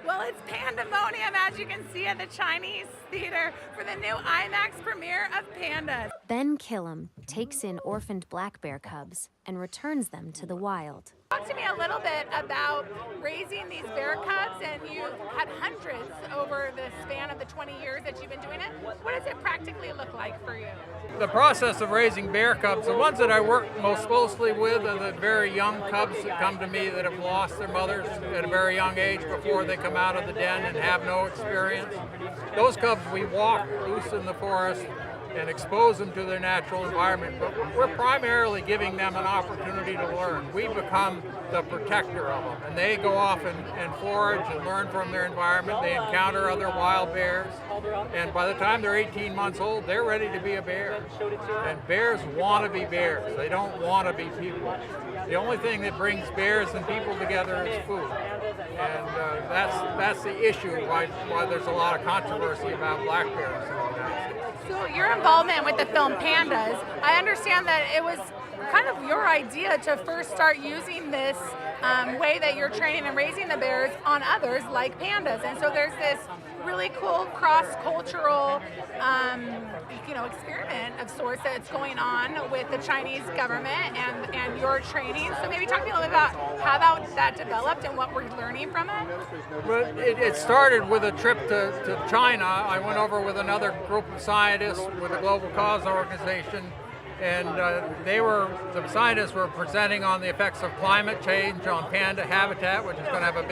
Well, it's pandemonium, as you can see at the Chinese theater for the new IMAX premiere of Pandas. Ben Kilham takes in orphaned black bear cubs and returns them to the wild. Talk to me a little bit about raising these bear cubs, and you've had hundreds over the span of the 20 years that you've been doing it. What does it practically look like for you? The process of raising bear cubs, the ones that I work most closely with are the very young cubs that come to me that have lost their mothers at a very young age before they come out of the den and have no experience. Those cubs we walk loose in the forest and expose them to their natural environment, but we're primarily giving them an opportunity to learn. We become the protector of them, and they go off and forage and learn from their environment. They encounter other wild bears, and by the time they're 18 months old, they're ready to be a bear. And bears want to be bears. They don't want to be people. The only thing that brings bears and people together is food, and that's the issue why there's a lot of controversy about black bears in the United States. So your involvement with the film Pandas, I understand that it was kind of your idea to first start using this way that you're training and raising the bears on others like pandas. And so there's this really cool cross-cultural experiment of sorts that's going on with the Chinese government and your training. So maybe talk to me a little bit about how that developed and what we're learning from it. Well, it started with a trip to China. I went over with another group of scientists with the Global Cause Organization, and the scientists were presenting on the effects of climate change on panda habitat, which is going to have a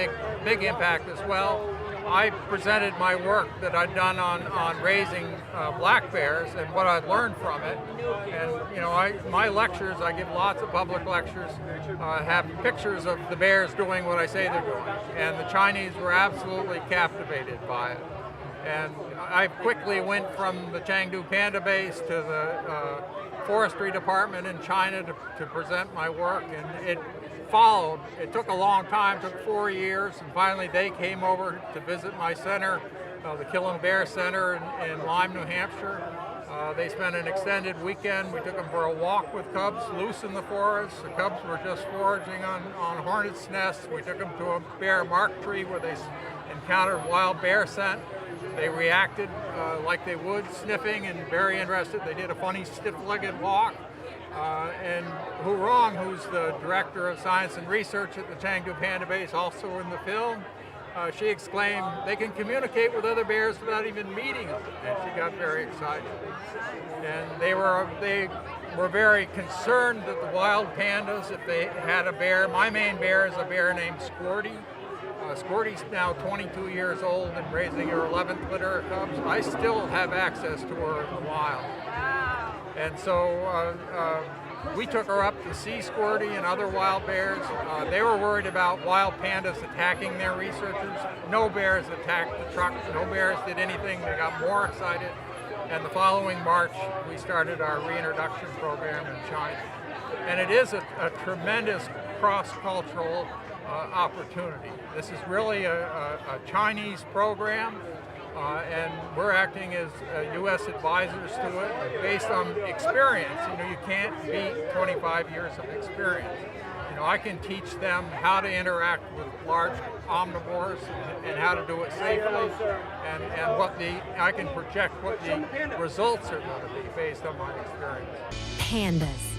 big impact as well. I presented my work that I'd done on raising black bears and what I'd learned from it. And my lectures, I give lots of public lectures, have pictures of the bears doing what I say they're doing. And the Chinese were absolutely captivated by it. And I quickly went from the Chengdu Panda base to the forestry department in China to present my work, and it followed. It took a long time, took 4 years, and finally they came over to visit my center, the Kilham Bear Center in Lyme, New Hampshire. They spent an extended weekend. We took them for a walk with cubs loose in the forest. The cubs were just foraging on hornets' nests. We took them to a bear mark tree where they encountered wild bear scent. They reacted like they would, sniffing and very interested. They did a funny stiff-legged walk. And Hu Rong, who's the director of science and research at the Chengdu Panda base, also in the film, she exclaimed, "They can communicate with other bears without even meeting them," and she got very excited. And they were very concerned that the wild pandas, if they had a bear, my main bear is a bear named Squirty. Squirty's now 22 years old and raising her 11th litter of cubs. I still have access to her in the wild. And so we took her up to see Squirty and other wild bears. They were worried about wild pandas attacking their researchers. No bears attacked the truck. No bears did anything. They got more excited. And the following March, we started our reintroduction program in China. And it is a tremendous cross-cultural opportunity. This is really a Chinese program. And we're acting as U.S. advisors to it based on experience. You can't beat 25 years of experience. I can teach them how to interact with large omnivores and how to do it safely, and I can project what the results are going to be based on my experience. Pandas.